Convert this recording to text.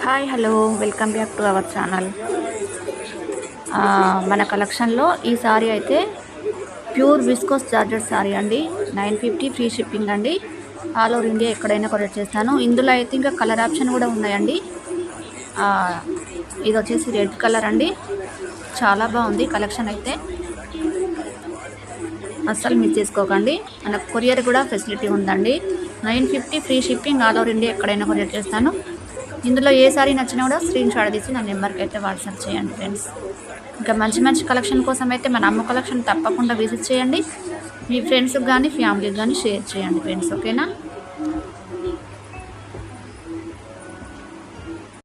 Hi hello welcome back to our channel. మన కలెక్షన్లో ఈ సారీ అయితే ప్యూర్ విస్కోస్ జార్జెట్ సారీ అండి. 950 ఫ్రీ షిప్పింగ్ అండి. ఆల్ ఓవర్ ఇండియా ఎక్కడైనా కొరియర్ చేస్తాను. ఇందులో అయితే ఇంకా కలర్ ఆప్షన్ కూడా ఉన్నాయండి. ఇది వచ్చేసి రెడ్ కలర్ అండి. చాలా బాగుంది కలెక్షన్ అయితే, అస్సలు మిస్ చేసుకోకండి. మనకు కొరియర్ కూడా ఫెసిలిటీ ఉందండి. 950 free shipping, all over India ఎక్కడైనా కొరియర్ చేస్తాను. ఇందులో ఏ సారీ నచ్చినా కూడా స్క్రీన్ షాట్ తీసి నా నెంబర్కి అయితే వాట్సాప్ చేయండి ఫ్రెండ్స్. ఇంకా మంచి మంచి కలెక్షన్ కోసం అయితే మన అమ్మ కలెక్షన్ తప్పకుండా విజిట్ చేయండి. మీ ఫ్రెండ్స్కి కానీ ఫ్యామిలీకి కానీ షేర్ చేయండి ఫ్రెండ్స్. ఓకేనా?